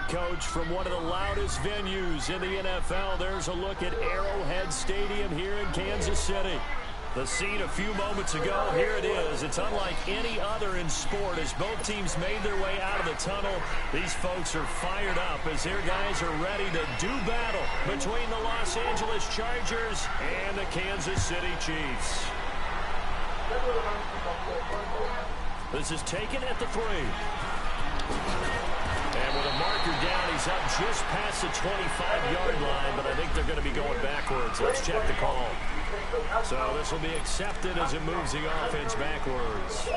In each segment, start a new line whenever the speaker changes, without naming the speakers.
Coach, from one of the loudest venues in the NFL, there's a look at Arrowhead Stadium here in Kansas City. The scene a few moments ago, here it is. It's unlike any other in sport as both teams made their way out of the tunnel. These folks are fired up as their guys are ready to do battle between the Los Angeles Chargers and the Kansas City Chiefs. This is taken at the 3. And with a marker down, he's up just past the 25-yard line, but I think they're going to be going backwards. Let's check the call. So this will be accepted as it moves the offense backwards.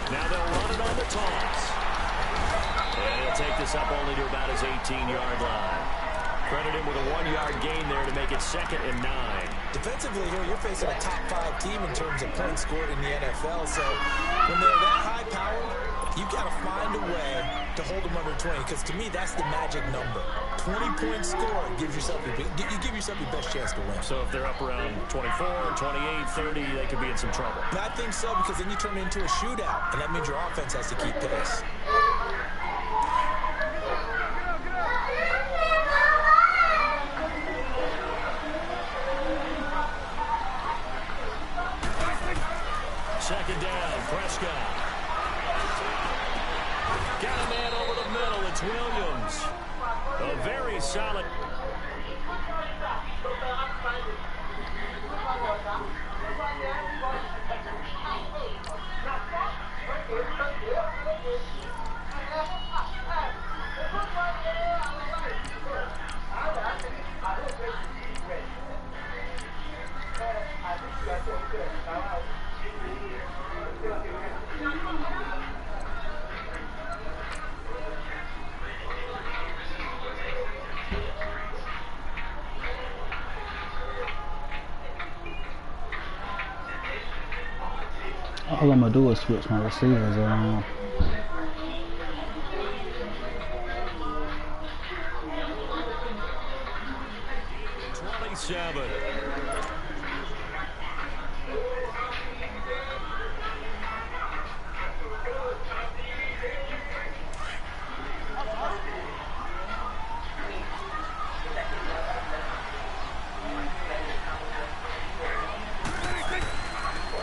Now they'll run it on the toss. And he'll take this up only to about his 18-yard line. Credit him with a 1-yard gain there to make it 2nd and 9.
Defensively here, you're facing a top-5 team in terms of points scored in the NFL. So when they're that high-powered, you've got to find a way to hold them under 20. Because to me, that's the magic number. 20 points scored gives yourself you give yourself your best chance to win.
So if they're up around 24, 28, 30, they could be in some trouble.
And I think so, because then you turn it into a shootout, and that means your offense has to keep pace.
Second down, Prescott. Got a man over the middle. It's Williams. A very solid.
All I'm gonna do is switch my receivers around.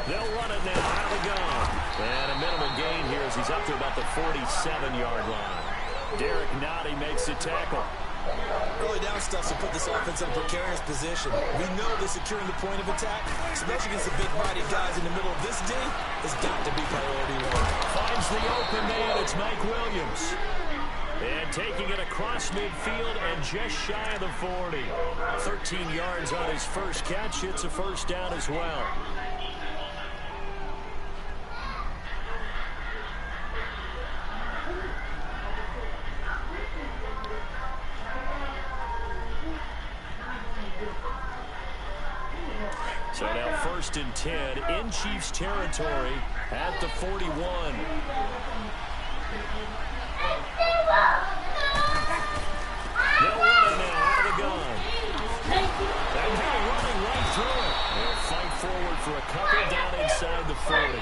They'll run it now out of the gun. And a minimal gain here as he's up to about the 47-yard line. Derek Nottie makes the tackle.
Early down stuff to put this offense in a precarious position. We know that securing the point of attack, especially against the big-bodied guys in the middle of this D, has got to be priority 1.
Finds the open man. It's Mike Williams. And taking it across midfield and just shy of the 40. 13 yards on his first catch. It's a first down as well. So now 1st and 10 in Chiefs territory at the 41. They'll run it now out of the gun. And they're running right through it. They'll fight forward for a couple down inside the 40.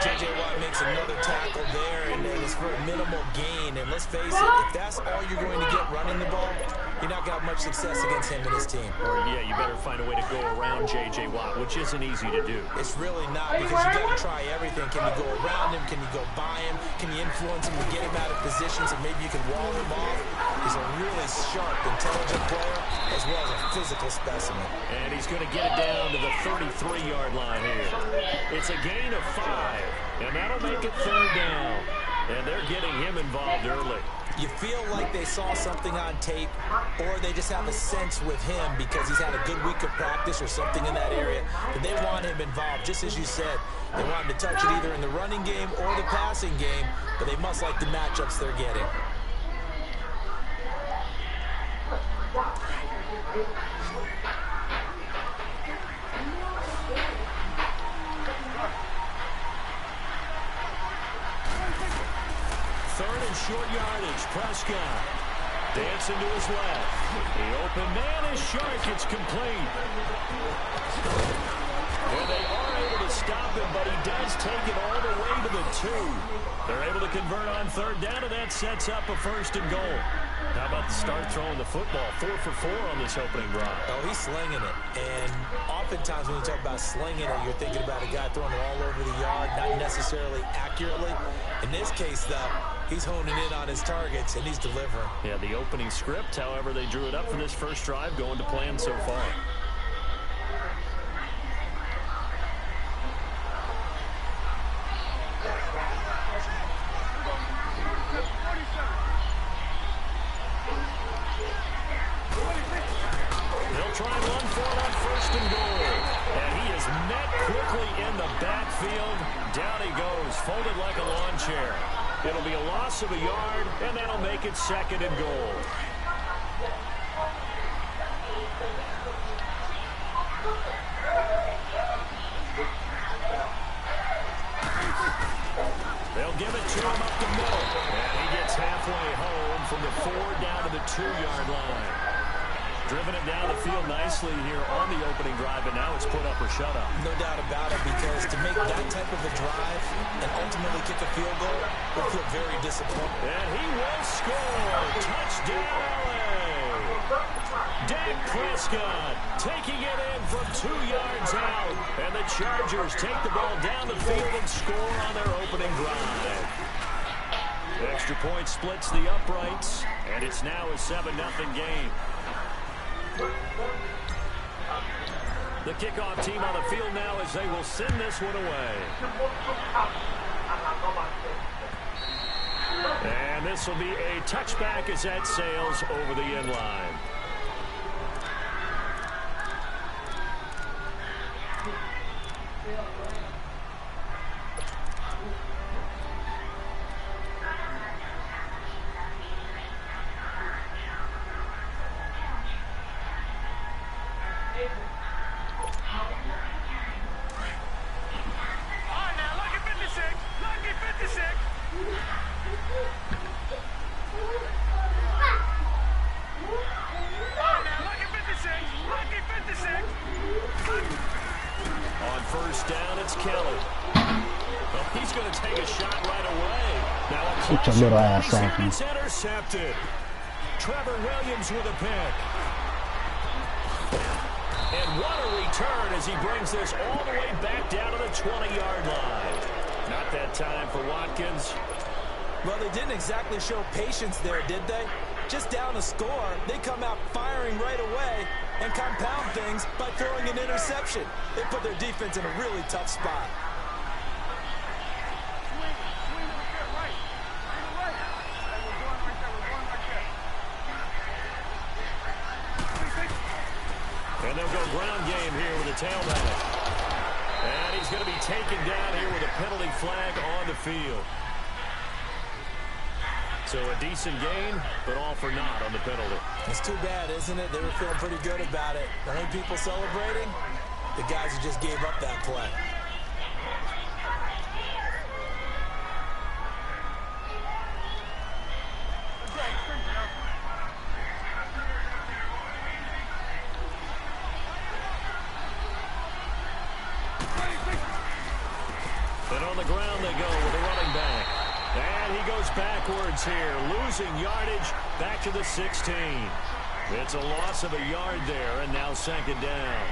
J.J. Watt makes another tackle there, and it's for a minimal gain. And let's face it, if that's all you're going to get running the ball, you're not going to have much success against him and his team.
Or, yeah, you better find a way to go around J.J. Watt, which isn't easy to do.
It's really not, because you got to try everything. Can you go around him? Can you go by him? Can you influence him to get him out of positions and maybe you can wall him off? He's a really sharp, intelligent player as well as a physical specimen.
And he's going to get it down to the 33-yard line here. It's a gain of 5, and that'll make it 3rd down. And they're getting him involved early.
You feel like they saw something on tape, or they just have a sense with him because he's had a good week of practice or something in that area that they want him involved. Just as you said, they want him to touch it either in the running game or the passing game, but they must like the matchups they're getting.
Third and short yardage. Prescott dancing to his left. The open man is Shark. It's complete. Well, they are able to stop him, but he does take it all the way to the 2. They're able to convert on 3rd down, and that sets up a 1st and goal. How about the start throwing the football? 4 for 4 on this opening drive.
Oh, he's slinging it. And oftentimes when you talk about slinging it, you're thinking about a guy throwing it all over the yard, not necessarily accurately. In this case, though, he's honing in on his targets, and he's delivering.
Yeah, the opening script, however they drew it up for this first drive, going to plan so far. Try and run for it on 1st and goal. And he is met quickly in the backfield. Down he goes, folded like a lawn chair. It'll be a loss of a yard, and that'll make it 2nd and goal. They'll give it to him up the middle. And he gets halfway home from the 4 down to the 2-yard line. Driven it down the field nicely here on the opening drive, and now it's put up or shut up.
No doubt about it, because to make that type of a drive and ultimately kick a field goal will feel very disappointing.
And he will score. Touchdown, LA. Dak Prescott taking it in from 2 yards out. And the Chargers take the ball down the field and score on their opening drive. Extra point splits the uprights, and it's now a 7-0 game. The kickoff team on the field now as they will send this one away. And this will be a touchback as that sails over the end line. On 1st down, it's Kelly. Well, he's going to take a shot right away. Now
Get your little ass off him.
It's intercepted. Trevor Williams with a pick. And what a return as he brings this all the way back down to the 20-yard line. Not that time for Watkins.
Well, they didn't exactly show patience there, did they? Just down a score, they come out firing right away and compound things by throwing an interception. They put their defense in a really tough spot.
And they'll go ground game here with a tailback. And he's going to be taken down here with a penalty flag on the field. So a decent gain, but all for naught on the penalty.
It's too bad, isn't it? They were feeling pretty good about it. The only people celebrating, the guys who just gave up that play.
And on the ground they go with a running back. And he goes backwards here, losing yardage back to the 16. It's a loss of a yard there, and now second down.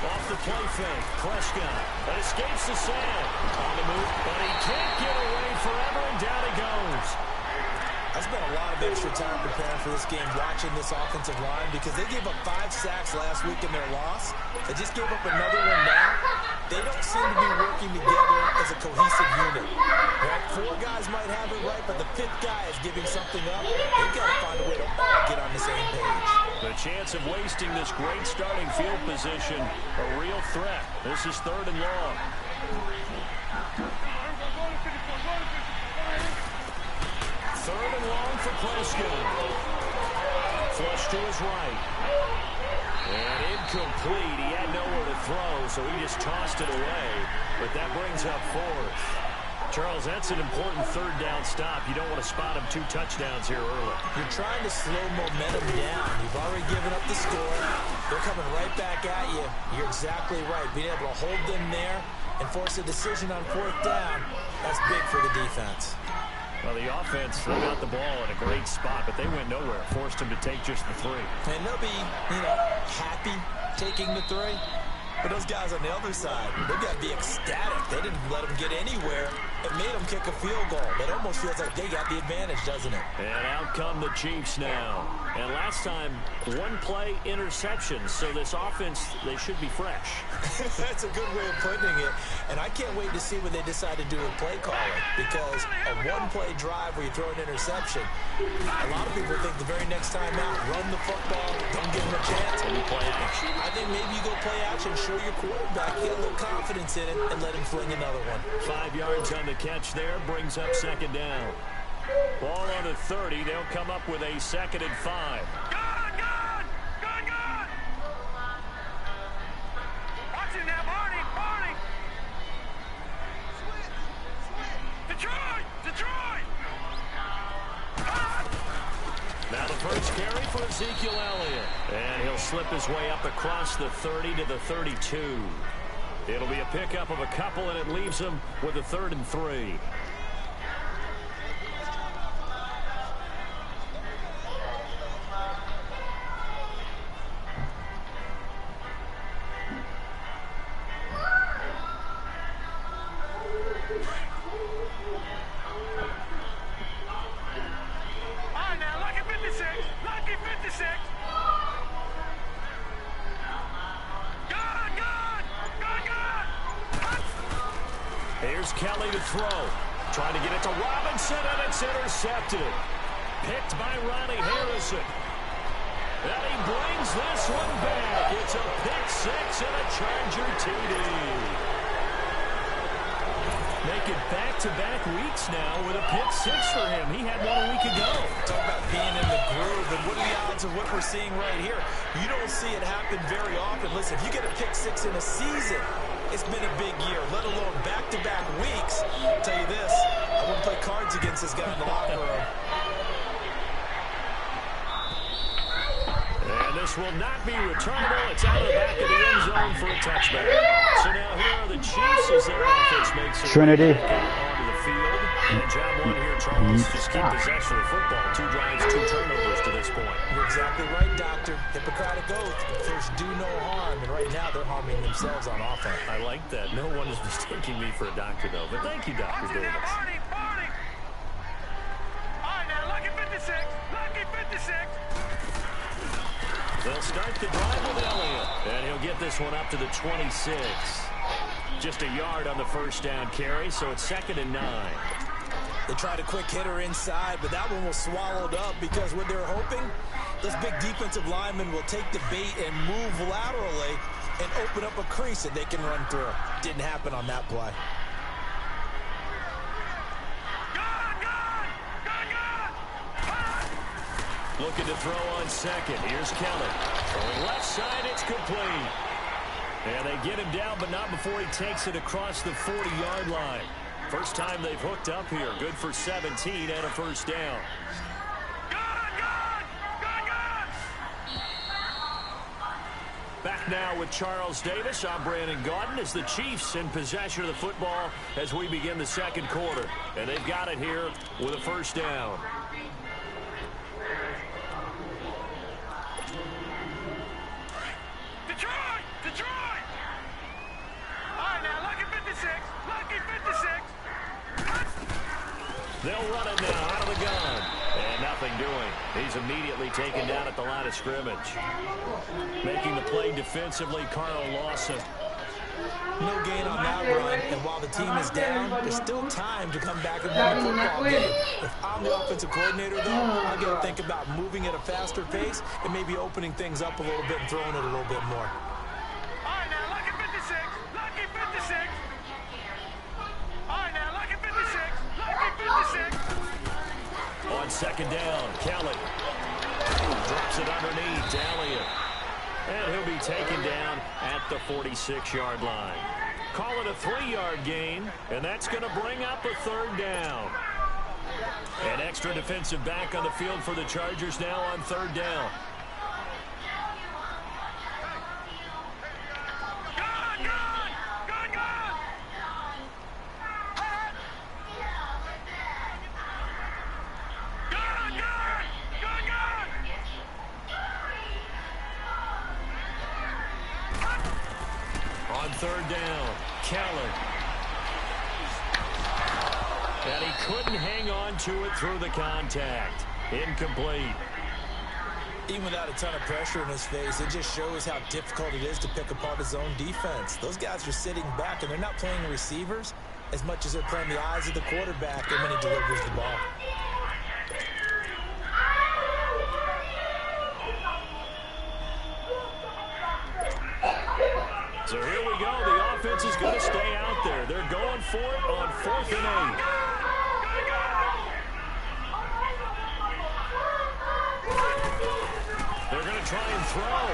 Off the play fake, Prescott escapes the sand. On the move, but he can't get away forever, and down he goes.
I spent a lot of extra time preparing for this game, watching this offensive line, because they gave up 5 sacks last week in their loss. They just gave up another one now. They don't seem to be working together as a cohesive unit. Right? 4 guys might have it right, but the 5th guy is giving something up. They've got to find a way to all get on the same page.
The chance of wasting this great starting field position, a real threat. This is 3rd and long. Third and long for Prescott. Flush to his right. And incomplete. He had nowhere to throw, so he just tossed it away. But that brings up 4th. Charles, that's an important 3rd down stop. You don't want to spot him 2 touchdowns here early.
You're trying to slow momentum down. You've already given up the score. They're coming right back at you. You're exactly right. Being able to hold them there and force a decision on 4th down, that's big for the defense.
Well, the offense, they got the ball in a great spot, but they went nowhere. Forced him to take just the 3.
And they'll be, happy taking the 3. But those guys on the other side, they've got to be ecstatic. They didn't let them get anywhere. It made them kick a field goal. It almost feels like they got the advantage, doesn't it?
And out come the Chiefs now. And last time, 1-play interception. So this offense, they should be fresh.
That's a good way of putting it. And I can't wait to see what they decide to do with play calling. Because a 1-play drive where you throw an interception, a lot of people think the very next time out, run the football, don't give them a chance.
And you play action.
I think maybe you go play action, show your quarterback, get a little confidence in it, and let him fling another one.
5 yards on the catch there, brings up second down. Ball on the 30, they'll come up with a 2nd and 5.
Good! Watch it now, Barney! Detroit!
Now the first carry for Ezekiel Elliott. And he'll slip his way up across the 30 to the 32. It'll be a pickup of a couple, and it leaves him with a 3rd and 3. Here's Kelly to throw. Trying to get it to Robinson, and it's intercepted. Picked by Ronnie Harrison. And he brings this one back. It's a pick 6 and a Charger TD. Making back-to-back weeks now with a pick 6 for him. He had one a week ago.
Talk about being in the groove, and what are the odds of what we're seeing right here? You don't see it happen very often. Listen, if you get a pick 6 in a season, it's been a big year, let alone back-to-back weeks. I'll tell you this, I wouldn't play cards against this guy in the locker room.
And this will not be returnable. It's out of the back of the end zone for a touchback. So now here are the Chiefs as their offense makes it
Trinity.
onto the field. And job 1 here, Charles, just keep possession of the football. 2 drives, 2 turnovers to this point.
You're exactly right, Doctor. Hippocratic oath. First, do no harm. And right now, they're harming themselves on offense.
I like that. No one is mistaking me for a doctor, though. But thank you, Dr. Davis.
Barney! All right, now, lucky 56.
They'll start the drive with Elliott. And he'll get this one up to the 26. Just a yard on the first down carry, so it's 2nd and 9.
They tried a quick hitter inside, but that one was swallowed up because what they're hoping, those big defensive linemen will take the bait and move laterally and open up a crease that they can run through. Didn't happen on that play.
Looking to throw on 2nd. Here's Kelly. Going left side, it's complete. And they get him down, but not before he takes it across the 40-yard line. First time they've hooked up here. Good for 17 and a first down.
Good!
Back now with Charles Davis. I'm Brandon Gaudin as the Chiefs in possession of the football as we begin the second quarter. And they've got it here with a first down.
Detroit! Detroit! All right, now, lucky 56. Lucky 56.
They'll run it now out of the gun. And nothing doing. He's immediately taken down at the line of scrimmage. Making the play defensively, Carl Lawson.
No gain on that run, and while the team is down, there's still time to come back and win a football game. If I'm the offensive coordinator, though, I'm going to think about moving at a faster pace and maybe opening things up a little bit and throwing it a little bit more.
All right, now, lucky 56. Lucky 56. All right, now, lucky 56. Lucky 56.
On second down, Kelly drops it underneath to Elliott. And he'll be taken down at the 46-yard line. Call it a 3-yard gain, and that's going to bring up a third down. An extra defensive back on the field for the Chargers now on third down.
Gone, gone! Gone, gone! Gone, gone! Gone, gone!
On third down, Kelly. And he couldn't hang on to it through the contact. Incomplete.
Even without a ton of pressure in his face, it just shows how difficult it is to pick apart his own defense. Those guys are sitting back, and they're not playing receivers as much as they're playing the eyes of the quarterback and when he delivers the ball.
So here we go. The offense is going to stay out there. They're going for it on 4th and 8. They're going to try and throw.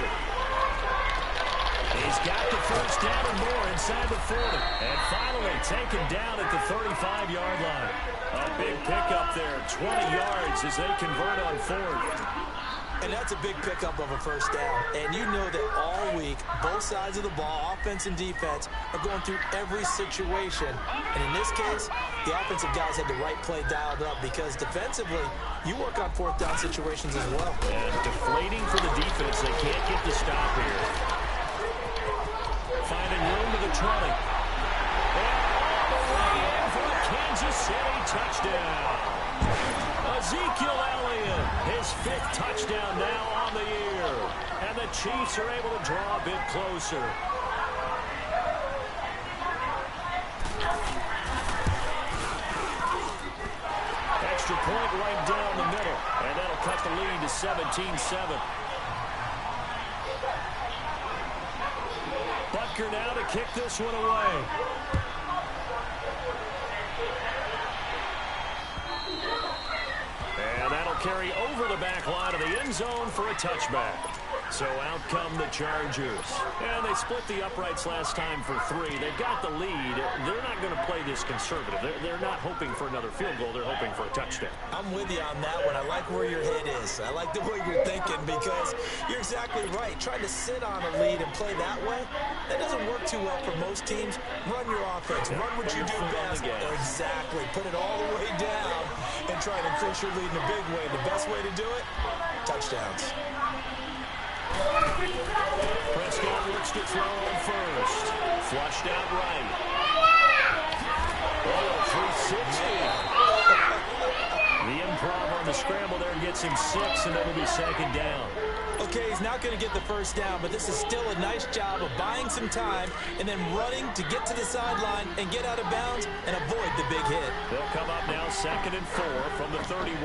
He's got the first down and more inside the 40. And finally taken down at the 35-yard line. A big pickup there, 20 yards as they convert on 4th.
And that's a big pickup of a first down. And you know that all week, both sides of the ball, offense and defense, are going through every situation. And in this case, the offensive guys had the right play dialed up because defensively, you work on 4th down situations as well.
And deflating for the defense. They can't get the stop here. Finding room to the 20. And all the way in for the Kansas City touchdown. Ezekiel Elliott, his 5th touchdown now on the year. And the Chiefs are able to draw a bit closer. Extra point right down the middle. And that'll cut the lead to 17-7. Butker now to kick this one away. And that'll carry over the back line of the end zone for a touchback. So out come the Chargers. And they split the uprights last time for 3. They've got the lead. They're not going to play this conservative. They're not hoping for another field goal. They're hoping for a touchdown.
I'm with you on that one. I like where your head is. I like the way you're thinking because you're exactly right. Trying to sit on a lead and play that way, that doesn't work too well for most teams. Run your offense. Run what you do best. Exactly. Put it all the way down and try to increase your lead in a big way. The best way to do it, touchdowns.
Prescott looks to throw on first. Flushed out right. Oh, 360. The improv on the scramble there gets him 6, and it'll be second down.
Okay, he's not going to get the first down, but this is still a nice job of buying some time and then running to get to the sideline and get out of bounds and avoid the big hit.
They'll come up now 2nd and 4 from the 31.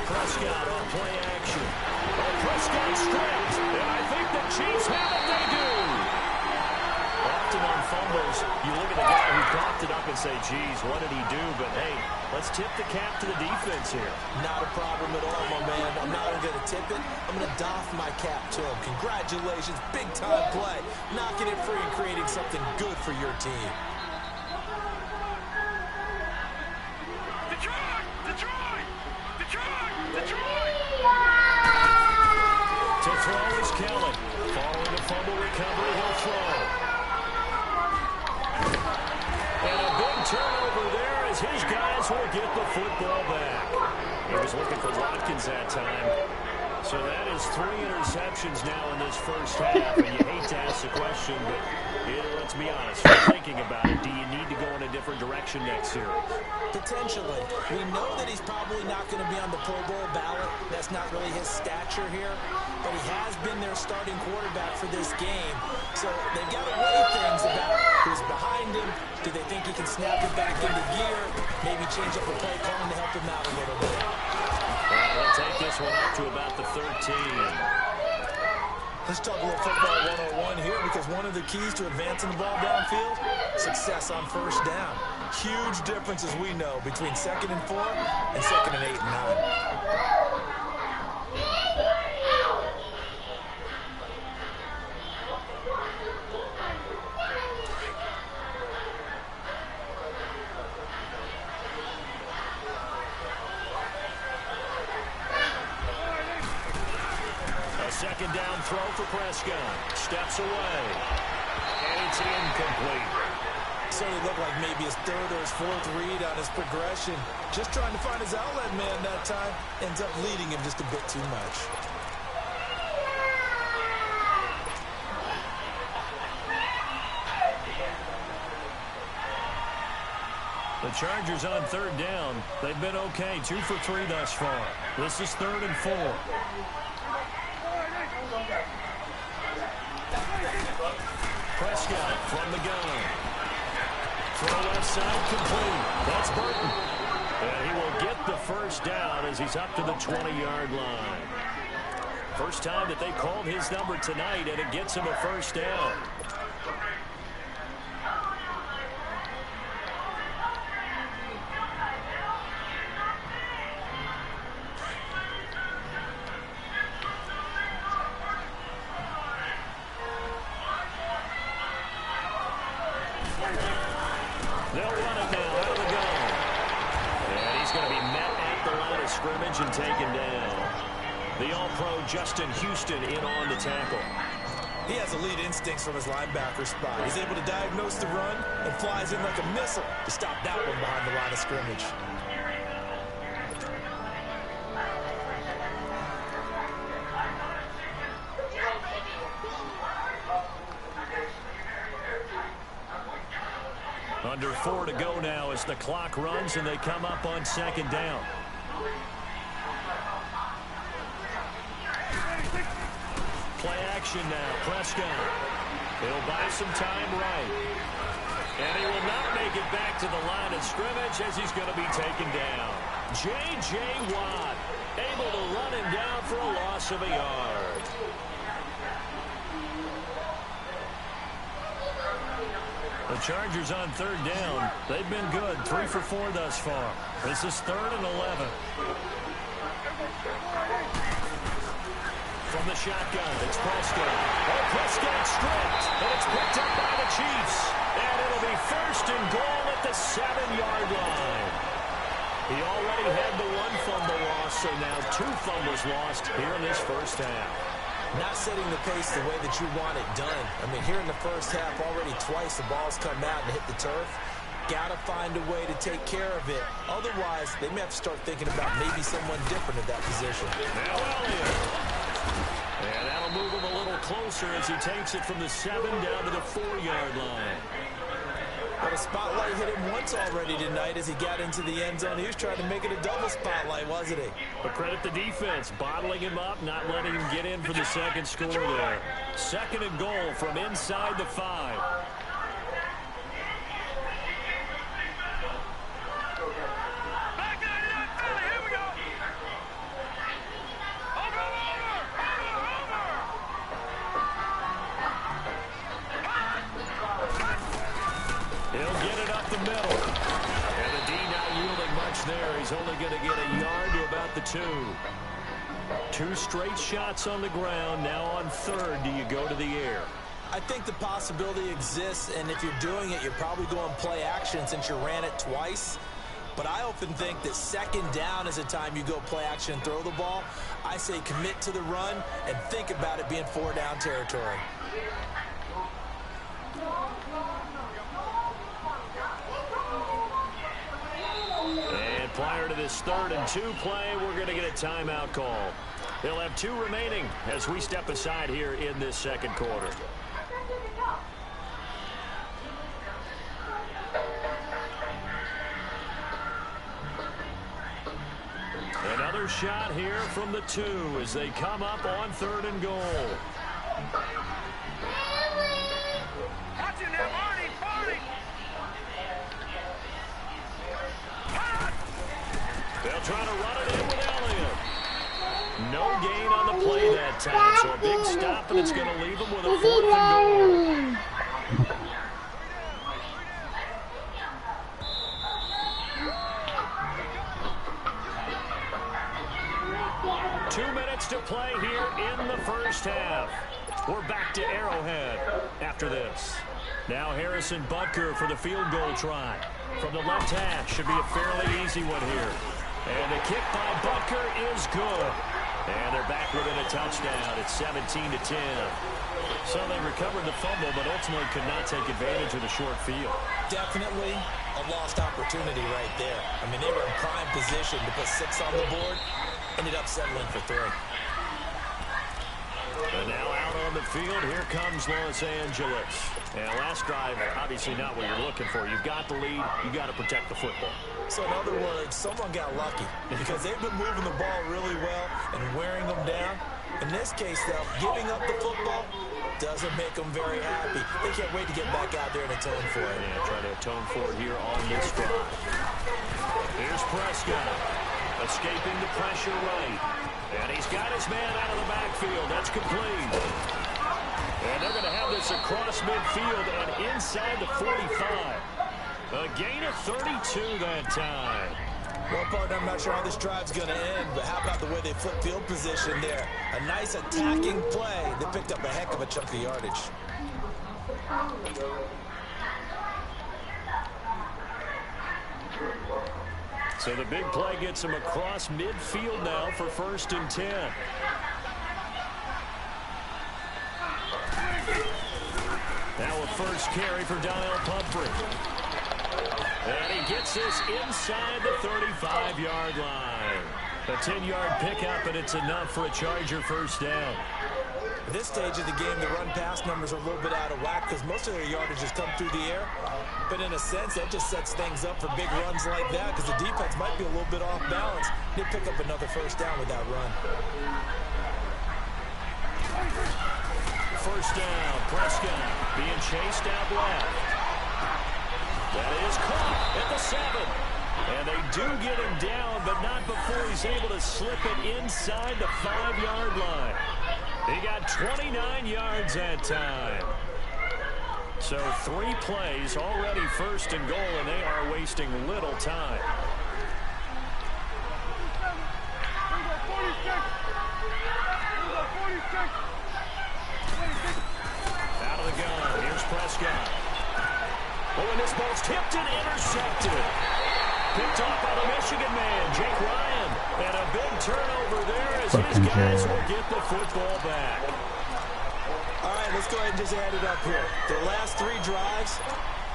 Prescott on play action. Oh, Prescott stripped, and I think the Chiefs have it. They do. Often on fumbles, you look at the guy who coughed it up and say, geez, what did he do? But, hey, let's tip the cap to the defense here.
Not a problem at all, my man. I'm not only going to tip it, I'm going to doff my cap to him. Congratulations, big-time play. Knocking it free and creating something good for your team.
Detroit! Detroit! Detroit! Detroit!
fumble recovery, he'll throw. And a big turnover there as his guys will get the football back. He was looking for Watkins that time. So that is 3 interceptions now in this first half. And you hate to ask the question, but let's be honest. Thinking about it, do you need to go in a different direction next series?
Potentially. We know that he's probably not going to be on the Pro Bowl ballot. That's not really his stature here. But he has been their starting quarterback for this game. So they've got to weigh things about who's behind him. Do they think he can snap it back into gear? Maybe change up the play calling to help him out a little bit.
They'll take this one up to about the 13.
Let's talk a little football 101 here, because one of the keys to advancing the ball downfield, success on first down. Huge difference, as we know, between 2nd and 4 and 2nd and 8 and 9.
Second down throw for Prescott. Steps away. And it's incomplete.
Certainly looked like maybe his 3rd or his 4th read on his progression. Just trying to find his outlet man that time. Ends up leading him just a bit too much.
The Chargers on 3rd down. They've been okay. 2 for 3 thus far. This is 3rd and 4. Prescott from the gun. Throw left side complete. That's Burton. And he will get the first down as he's up to the 20-yard line. First time that they called his number tonight, and it gets him a first down. And taken down. The All-Pro Justin Houston in on the tackle.
He has elite instincts from his linebacker spot. He's able to diagnose the run and flies in like a missile to stop that one behind the line of scrimmage.
Under 4 to go now as the clock runs and they come up on 2nd down. Play action now. Prescott. He'll buy some time right. And he will not make it back to the line of scrimmage as he's going to be taken down. J.J. Watt able to run him down for a loss of a yard. The Chargers on 3rd down. They've been good. 3 for 4 thus far. This is 3rd and 11. From the shotgun, it's Prescott. Oh, Prescott stripped, and it's picked up by the Chiefs. And it'll be 1st and goal at the 7-yard line. He already had the 1 fumble loss, so now 2 fumbles lost here in this first half.
Not setting the pace the way that you want it done. I mean, here in the first half, already twice the ball's come out and hit the turf. Got to find a way to take care of it. Otherwise, they may have to start thinking about maybe someone different at that position.
Now Elliott. And that'll move him a little closer as he takes it from the 7 down to the 4-yard line.
But a spotlight hit him once already tonight as he got into the end zone. He was trying to make it a double spotlight, wasn't he?
But credit the defense, bottling him up, not letting him get in for the second score there. 2nd and goal from inside the 5. He's only going to get a yard to about the 2. 2 straight shots on the ground. Now on 3rd, do you go to the air?
I think the possibility exists, and if you're doing it, you're probably going play action since you ran it twice. But I often think that 2nd down is a time you go play action and throw the ball. I say commit to the run and think about it being 4-down territory.
And prior to this 3rd and 2 play, we're going to get a timeout call. They'll have 2 remaining as we step aside here in this 2nd quarter. Another shot here from the 2 as they come up on 3rd and goal.
Watching that, Barney, Barney.
They'll try to run it in with Elliott. No gain on the play that time, so a big stop, and it's going to leave them with a 4th and goal. 2 minutes to play here in the 1st half. We're back to Arrowhead after this. Now Harrison Butker for the field goal try. From the left hash, should be a fairly easy one here. And the kick by Butker is good. And they're back within a touchdown. It's 17-10. So they recovered the fumble, but ultimately could not take advantage of the short field.
Definitely a lost opportunity right there. I mean, they were in prime position to put 6 on the board. Ended up settling for 3.
And now out on the field, here comes Los Angeles. And last drive, obviously not what you're looking for. You've got the lead. You've got to protect the football.
So in other words, someone got lucky because they've been moving the ball really well and wearing them down. In this case, though, giving up the football doesn't make them very happy. They can't wait to get back out there and atone for it.
Yeah, try to atone for it here on this drive. Here's Prescott, escaping the pressure right. And he's got his man out of the backfield. That's complete. And they're going to have this across midfield and inside the 45. A gain of 32 that time.
Well, partner, I'm not sure how this drive's going to end, but how about the way they flip field position there? A nice attacking play. They picked up a heck of a chunk of yardage.
So the big play gets him across midfield now for 1st and 10. Now a first carry for Donnell Pumphrey. And he gets this inside the 35-yard line. A 10-yard pickup, and it's enough for a Charger 1st down.
At this stage of the game, the run-pass numbers are a little bit out of whack because most of their yardage has come through the air. But in a sense, that just sets things up for big runs like that because the defense might be a little bit off balance. They pick up another 1st down with that run.
1st down, Prescott being chased out left. That is caught at the 7. And they do get him down, but not before he's able to slip it inside the 5-yard line. He got 29 yards that time. So 3 plays, already 1st and goal, and they are wasting little time. Out of the gun, here's Prescott. Oh, and this ball's tipped and intercepted. Picked off by the Michigan man, Jake Ryan. And a big turnover there as his guys will get the football back.
All right, let's go ahead and just add it up here. Their last 3 drives,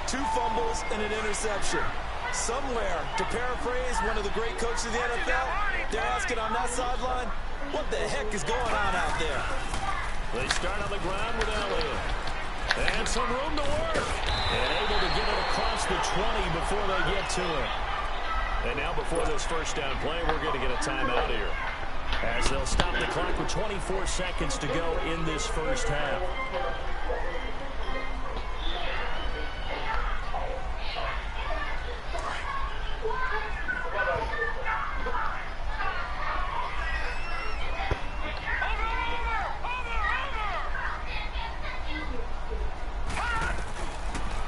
2 fumbles and an interception. Somewhere, to paraphrase one of the great coaches of the NFL, they're asking on that sideline, what the heck is going on out there?
They start on the ground with Elliott. And some room to work. And able to get it across the 20 before they get to it. And now before this 1st down play, we're going to get a timeout here. As they'll stop the clock with 24 seconds to go in this 1st half.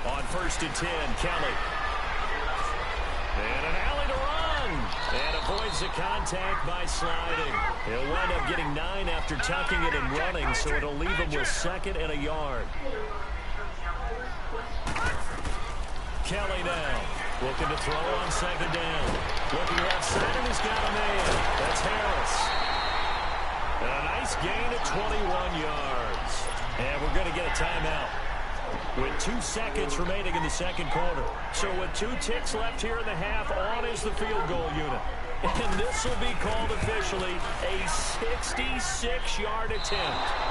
On 1st and 10, Kelly. And an alley to run. And avoids the contact by sliding. He'll wind up getting 9 after tucking it and running, so it'll leave him with 2nd and a yard. Kelly now. Looking to throw on 2nd down. Looking left side, and he's got a man. That's Harris. And a nice gain of 21 yards. And we're going to to get a timeout with 2 seconds remaining in the second quarter. So with 2 ticks left here in the half, on is the field goal unit. And this will be called officially a 66-yard attempt.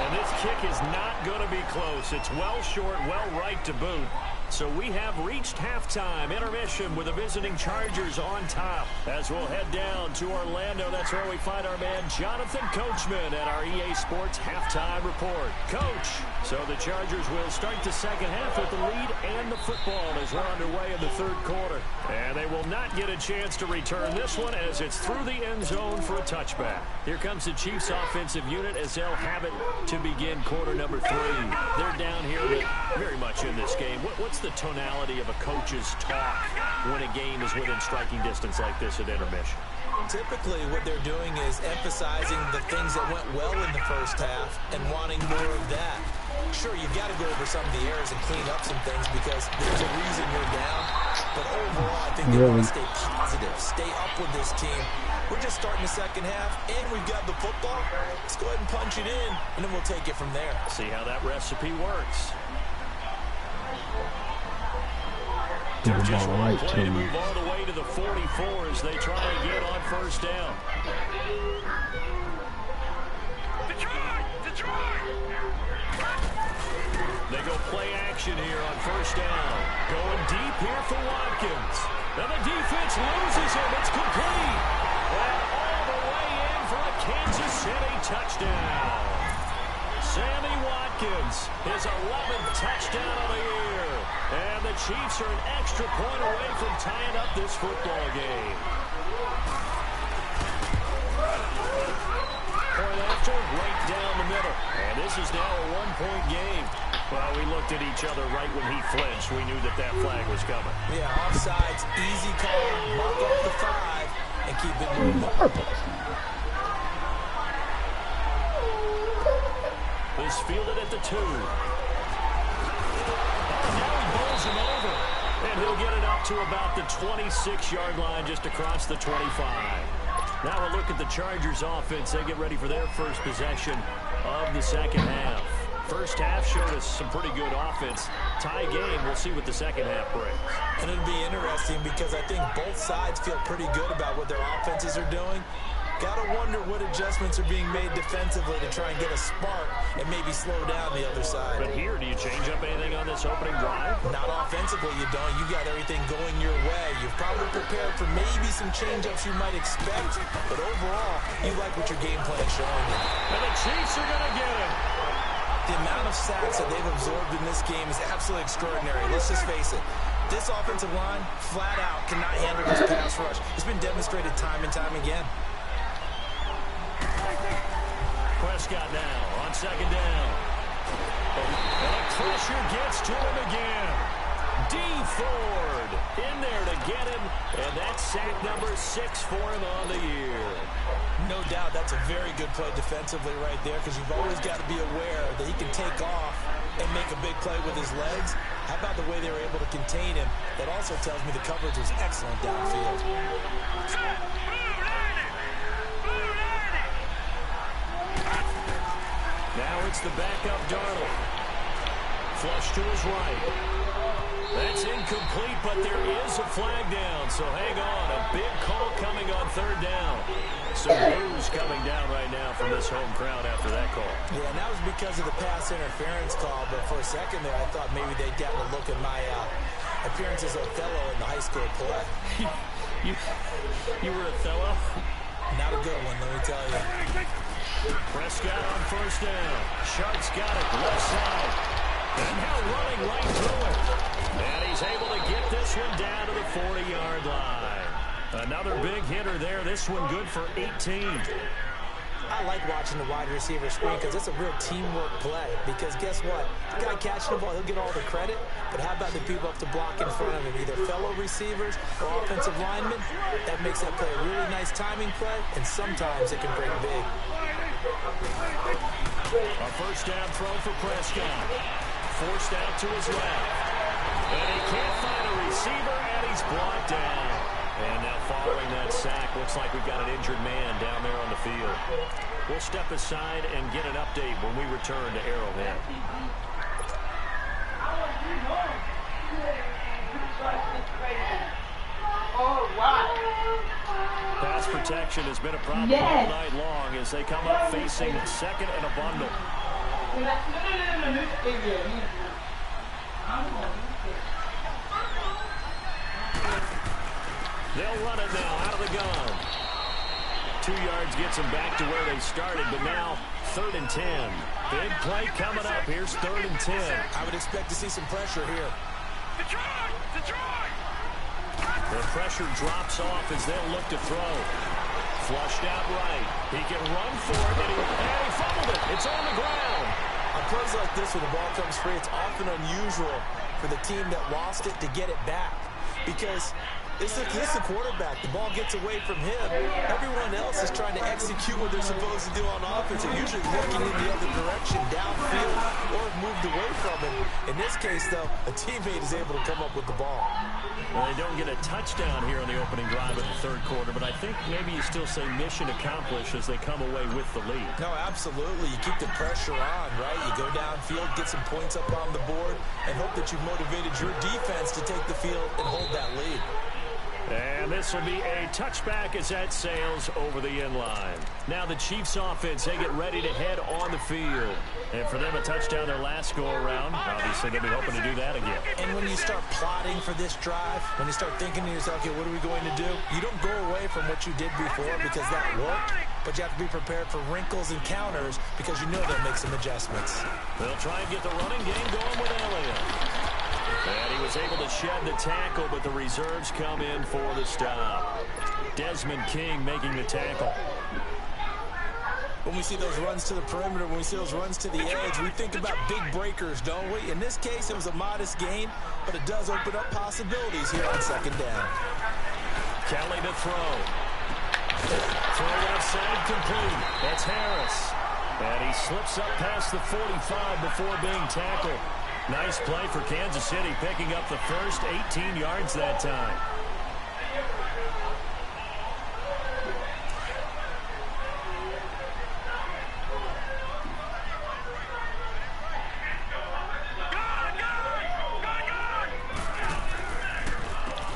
And this kick is not going to be close. It's well short, well right to boot. So we have reached halftime, intermission with the visiting Chargers on top. As we'll head down to Orlando, that's where we find our man Jonathan Coachman at our EA Sports Halftime Report. Coach, so the Chargers will start the second half with the lead and the football as we're underway in the third quarter. And they will not get a chance to return this one as it's through the end zone for a touchback. Here comes the Chiefs offensive unit as they'll have it to begin quarter number 3. They're down here, but very much in this game. What's the tonality of a coach's talk when a game is within striking distance like this at intermission?
Typically, what they're doing is emphasizing the things that went well in the first half and wanting more of that. Sure, you've got to go over some of the errors and clean up some things because there's a reason you're down. But overall, I think they want to stay positive, stay up with this team. We're just starting the second half, and we've got the football. Let's go ahead and punch it in, and then we'll take it from there.
See how that recipe works.
Give the
Just
ball
one
right
play
to
to
him.
move all the way to the 44 as they try again on first down.
Detroit!
They go play action here on first down. Going deep here for Watkins. And the defense loses him. It's complete. And all the way in for a Kansas City touchdown. Sammy Watkins, his 11th touchdown of the year. And the Chiefs are an extra point away from tying up this football game. Point after, right down the middle. And this is now a 1-point game. Well, we looked at each other right when he flinched. We knew that that flag was coming.
Yeah, offsides, easy call, mark off the 5, and keep it moving.
Is fielded at the 2. Oh, now he bowls him over. And he'll get it up to about the 26-yard line just across the 25. Now a look at the Chargers offense. They get ready for their first possession of the second half. First half showed us some pretty good offense. Tie game, we'll see what the second half brings.
And it'll be interesting because I think both sides feel pretty good about what their offenses are doing. Gotta wonder what adjustments are being made defensively to try and get a spark and maybe slow down the other side.
But here, do you change up anything on this opening drive?
Not offensively, you don't. You got everything going your way. You've probably prepared for maybe some change-ups you might expect, but overall, you like what your game plan is showing you.
And the Chiefs are going to get him.
The amount of sacks that they've absorbed in this game is absolutely extraordinary. Let's just face it. This offensive line, flat out, cannot handle this pass rush. It's been demonstrated time and time again.
Prescott now on second down. And the pressure gets to him again. D. Ford in there to get him. And that's sack number 6 for him on the year.
No doubt that's a very good play defensively right there because you've always got to be aware that he can take off and make a big play with his legs. How about the way they were able to contain him? That also tells me the coverage was excellent downfield.
Now it's the backup Darnold. Flush to his right. That's incomplete, but there is a flag down, so hang on. A big call coming on third down. Some booze coming down right now from this home crowd after that call.
Yeah, and that was because of the pass interference call, but for a second there I thought maybe they'd gotten a look at my appearance as Othello in the high school play.
You were Othello?
Not a good one, let me tell you.
Prescott on first down. Sharp's got it left side. And now running right through it. And he's able to get this one down to the 40-yard line. Another big hitter there. This one good for 18.
I like watching the wide receiver screen because it's a real teamwork play. Because guess what? The guy catching the ball, he'll get all the credit. But how about the people up to block in front of him? Either fellow receivers or offensive linemen. That makes that play a really nice timing play. And sometimes it can break big.
A first down throw for Prescott. Forced out to his left. And he can't find a receiver, and he's blocked down. And now following that sack, looks like we've got an injured man down there on the field. We'll step aside and get an update when we return to Arrowhead. Pass protection has been a problem all night long as they come up facing second and a bundle. They'll run it now out of the gun. 2 yards gets them back to where they started, but now 3rd and 10. Big play coming up. Here's 3rd and 10.
I would expect to see some pressure here.
The pressure drops off as they'll look to throw. Flushed out right. He can run for it, and he fumbled it. It's on the ground.
On plays like this, when the ball comes free, it's often unusual for the team that lost it to get it back. Because it's the quarterback. The ball gets away from him. Everyone else is trying to execute what they're supposed to do on offense. They're usually looking in the other direction, downfield, or have moved away from him. In this case, though, a teammate is able to come up with the ball.
Well, they don't get a touchdown here on the opening drive of the 3rd quarter, but I think maybe you still say mission accomplished as they come away with the lead.
No, absolutely. You keep the pressure on, right? You go downfield, get some points up on the board, and hope that you've motivated your defense to take the field and hold that lead.
And this will be a touchback as that sails over the end line. Now the Chiefs offense, they get ready to head on the field. And for them, a touchdown their last go-around. Obviously, they'll be hoping to do that again.
And when you start plotting for this drive, when you start thinking to yourself, okay, what are we going to do? You don't go away from what you did before because that worked, but you have to be prepared for wrinkles and counters because you know they'll make some adjustments.
They'll try and get the running game going with Elliott. And he was able to shed the tackle, but the reserves come in for the stop. Desmond King making the tackle.
When we see those runs to the perimeter, when we see those runs to the edge, we think about big breakers, don't we? In this case, it was a modest gain, but it does open up possibilities here on 2nd down.
Kelly to throw. Throw left side complete. That's Harris. And he slips up past the 45 before being tackled. Nice play for Kansas City, picking up the first 18 yards that time.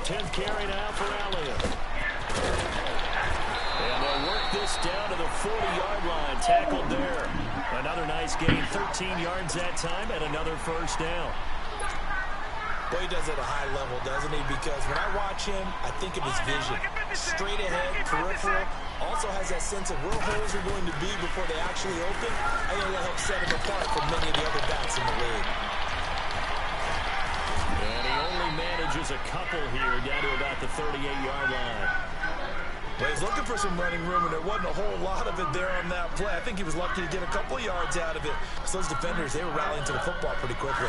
Tenth carry now for Elliott. And they'll work this down to the 40-yard line. Tackled there. Another nice gain, 13 yards that time, and another first down.
Boy, he does it at a high level, doesn't he? Because when I watch him, I think of his vision. Straight ahead, peripheral. Also has that sense of where holes are going to be before they actually open. I think that helps set him apart from many of the other backs in the league.
And he only manages a couple here down to about the 38-yard line.
Well, he's looking for some running room, and there wasn't a whole lot of it there on that play. I think he was lucky to get a couple yards out of it. Because those defenders, they were rallying to the football pretty quickly.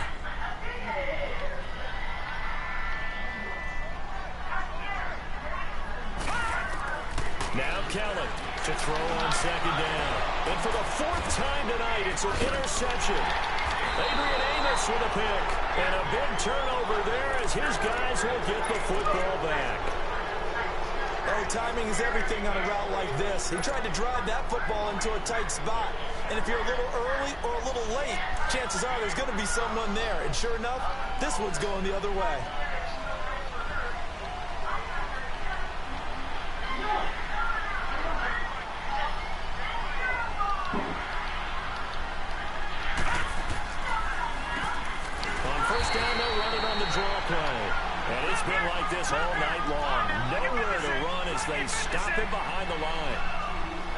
Now Kelly to throw on 2nd down. And for the 4th time tonight, it's an interception. Adrian Amos with a pick. And a big turnover there as his guys will get the football back.
Oh, timing is everything on a route like this. He tried to drive that football into a tight spot. And if you're a little early or a little late, chances are there's going to be someone there. And sure enough, this one's going the other way.
On 1st down, they'll run it on the draw play. And it's been like this all night long. Nowhere to run as they stop him behind the line.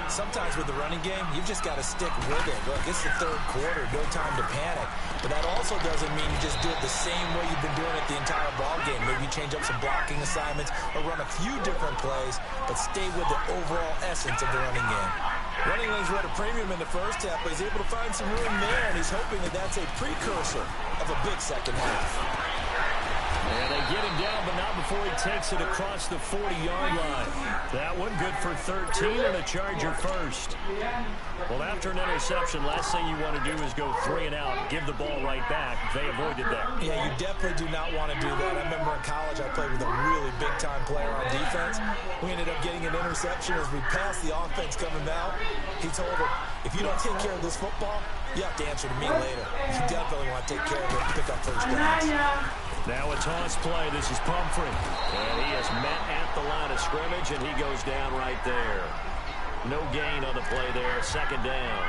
Sometimes with the running game, you've just got to stick with it. Look, it's the 3rd quarter, no time to panic. But that also doesn't mean you just do it the same way you've been doing it the entire ball game. Maybe change up some blocking assignments or run a few different plays, but stay with the overall essence of the running game. Running lanes were at a premium in the first half, but he's able to find some room there, and he's hoping that that's a precursor of a big second half.
And they get him down, but not before he takes it across the 40-yard line. That one good for 13 and a Charger first. Well, after an interception, last thing you want to do is go 3 and out, give the ball right back. They avoided that.
Yeah, you definitely do not want to do that. I remember in college I played with a really big-time player on defense. We ended up getting an interception as we passed the offense coming out. He told him, if you don't take care of this football, you have to answer to me later. You definitely want to take care of it and pick up first downs.
Now a toss play. This is Pumphrey. And he is met at the line of scrimmage, and he goes down right there. No gain on the play there. Second down.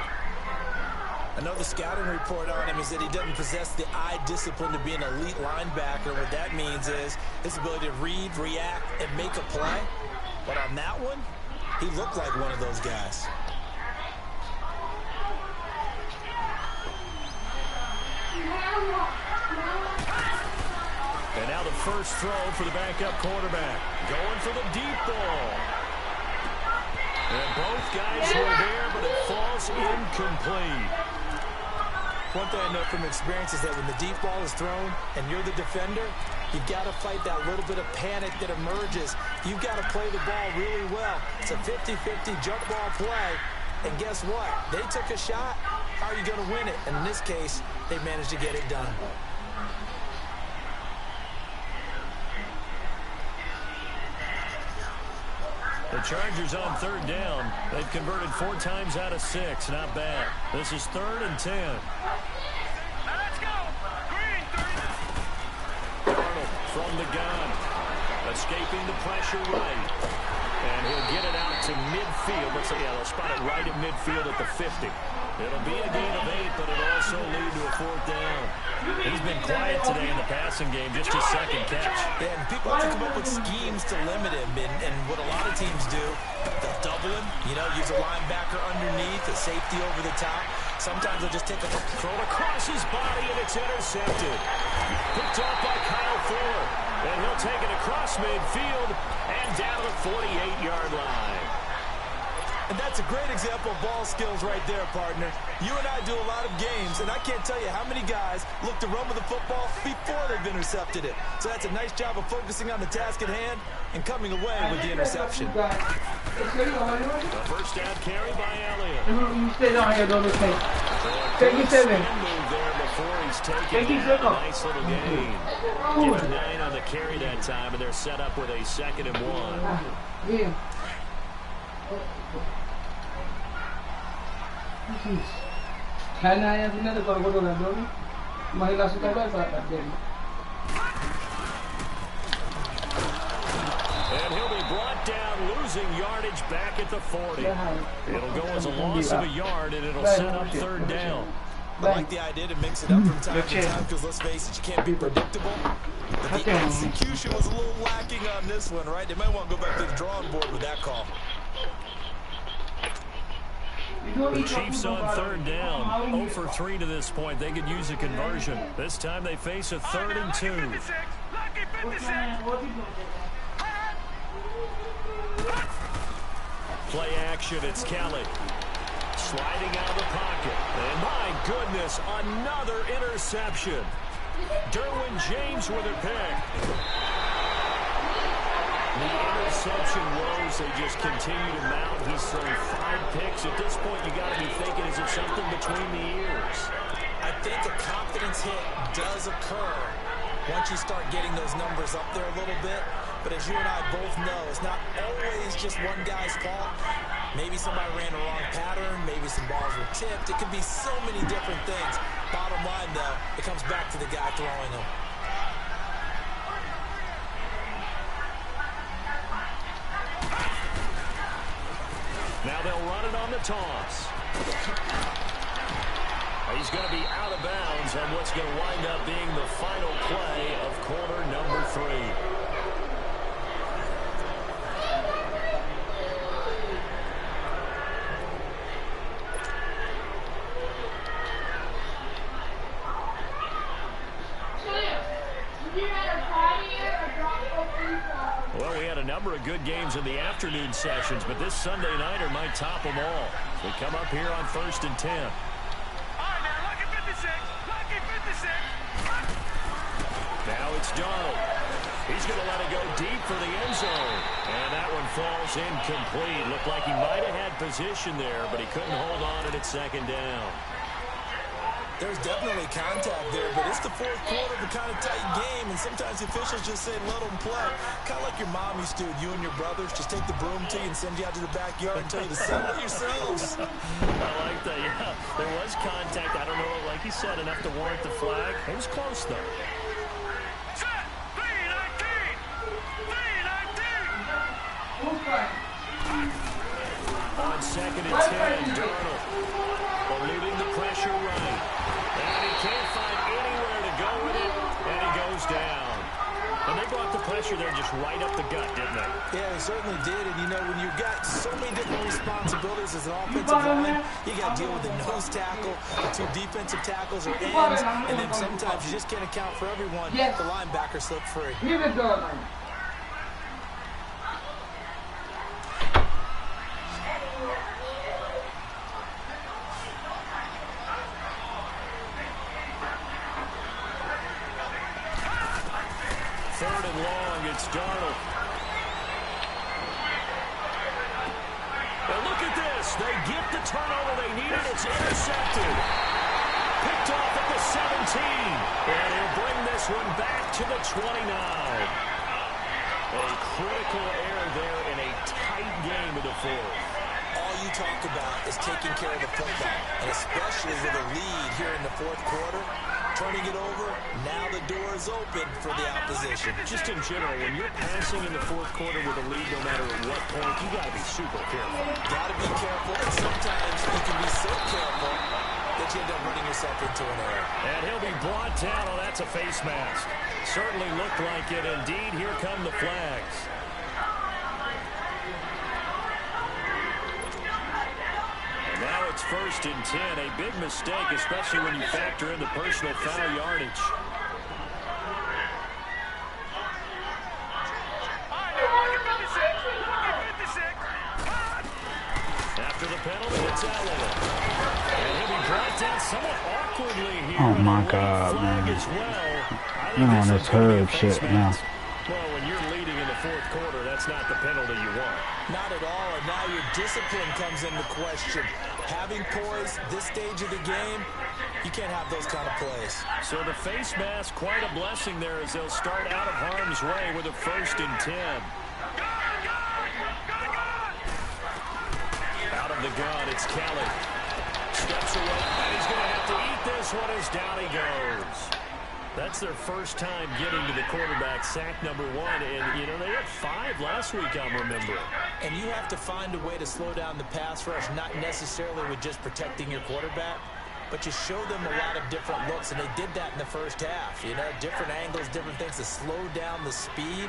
I know the scouting report on him is that he doesn't possess the eye discipline to be an elite linebacker. What that means is his ability to read, react, and make a play. But on that one, he looked like one of those guys.
And now the first throw for the backup quarterback. Going for the deep ball. And both guys were there, but it falls incomplete.
One thing I know from experience is that when the deep ball is thrown and you're the defender, you've got to fight that little bit of panic that emerges. You've got to play the ball really well. It's a 50-50 jump ball play. And guess what? They took a shot. How are you going to win it? And in this case, they managed to get it done.
The Chargers on third down. They've converted 4 times out of 6. Not bad. This is 3rd and 10.
Let's go. Green, 3.
Arnold from the gun. Escaping the pressure right. And he'll get it out to midfield. Let's say, yeah, they'll spot it right at midfield at the 50. It'll be a gain of 8, but it'll also lead to a 4th down. He's been quiet today in the passing game, just his second catch.
Yeah, and people have to come up with schemes to limit him. And what a lot of teams do, they'll double him, use a linebacker underneath, a safety over the top. Sometimes they'll just take a
throw across his body, and it's intercepted. Picked up by Kyle Fuller. And he'll take it across midfield and down the 48-yard line.
And that's a great example of ball skills right there, partner. You and I do a lot of games, and I can't tell you how many guys look to run with the football before they've intercepted it. So that's a nice job of focusing on the task at hand and coming away with the interception.
A first down carry by Elliott.
You stay down here, don't mistake.
Take it 7. Move there before he's taken a nice little gain. Give him 9 on the carry that time, and they're set up with a 2nd and 1.
Yeah. And
he'll be brought down, losing yardage back at the 40. It'll go as a loss of a yard, and it'll set up 3rd down.
I like the idea to mix it up from time to time because, let's face it, you can't be predictable. But the execution was a little lacking on this one, right? They might want to go back to the drawing board with that call.
The Chiefs on 3rd down, 0 for 3 to this point. They could use a conversion. This time they face a 3rd and 2. Play action, it's Kelly. Sliding out of the pocket. And my goodness, another interception. Derwin James with a pick. The interception woes, they just continue to mount. He's thrown 5 picks. At this point, you got to be thinking, is it something between the ears?
I think a confidence hit does occur once you start getting those numbers up there a little bit. But as you and I both know, it's not always just one guy's fault. Maybe somebody ran the wrong pattern. Maybe some balls were tipped. It could be so many different things. Bottom line, though, it comes back to the guy throwing them.
Now they'll run it on the toss. He's going to be out of bounds on what's going to wind up being the final play of quarter number 3. Well, we had a number of good games in the afternoon sessions, but this Sunday nighter might top them all. We come up here on 1st and 10.
All right, now, lucky 56. Lucky 56.
Now it's Donald. He's going to let it go deep for the end zone. And that one falls incomplete. Looked like he might have had position there, but he couldn't hold on at 2nd down.
There's definitely contact there, but it's the 4th quarter of a kind of tight game, and sometimes the officials just say, let them play. Kind of like your mom used to with you and your brothers. Just take the broom to you and send you out to the backyard and tell you to settle yourselves.
I like that, yeah. There was contact. I don't know, like you said, enough to warrant the flag. It was close, though.
Set.
second and 10. Darnold eluding the pressure right. And he can't find anywhere to go with it, and he goes down. And they brought the pressure there just right up the gut, didn't they?
Yeah, they certainly did. And, you know, when you've got so many different responsibilities as an offensive line, you got to deal with the nose tackle, the two defensive tackles or ends, and then sometimes you just can't account for everyone. The linebacker slipped free.
Third and long, it's Darnold. And look at this. They get the turnover they needed. It's intercepted. Picked off at the 17. And he'll bring this one back to the 29. A critical error there in a tight game of the fourth.
All you talk about is taking care of the football, and especially with a lead here in the fourth quarter. Turning it over, now the door is open for the opposition.
Just in general, when you're passing in the fourth quarter with a lead, no matter at what point, you got to be super careful.
Got to be careful, and sometimes you can be so careful that you end up running yourself into an error.
And he'll be brought down. Oh, that's a face mask. Certainly looked like it. Indeed, here come the flags. Now it's 1st and 10. A big mistake, especially when you factor in the personal foul yardage. After the penalty, it's Elliott. And he'll be brought down somewhat awkwardly here.
Oh my God, man. You're on this herb shit now.
Well, when you're leading in the fourth quarter, that's not the penalty you want.
Not at all, and now your discipline comes into question. Having poise this stage of the game, you can't have those kind of plays.
So the face mask, quite a blessing there as they'll start out of harm's way with a 1st and 10. Out of the gun, it's Kelly. Steps away, and he's going to have to eat this one as down he goes. That's their first time getting to the quarterback, sack number 1. And, you know, they had 5 last week, I'm remembering.
And you have to find a way to slow down the pass rush, not necessarily with just protecting your quarterback, but you show them a lot of different looks, and they did that in the first half. You know, different angles, different things to slow down the speed.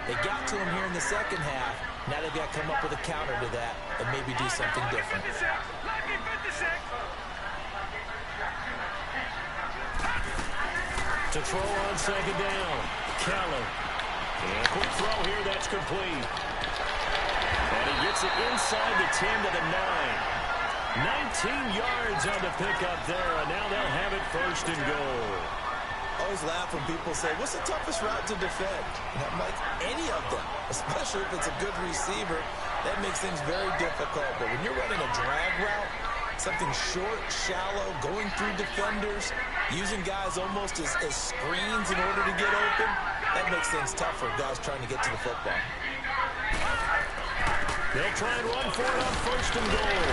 They got to him here in the second half. Now they've got to come up with a counter to that and maybe do something different.
To throw on second down, Kelly. And a quick throw here, that's complete. And he gets it inside the 10 to the 9. 19 yards on the pickup there, and now they'll have it 1st and goal.
I always laugh when people say, what's the toughest route to defend? And I'm like, any of them, especially if it's a good receiver. That makes things very difficult. But when you're running a drag route, something short, shallow, going through defenders, using guys almost as screens in order to get open, that makes things tough for guys trying to get to the football.
They'll try and run for it on 1st and goal.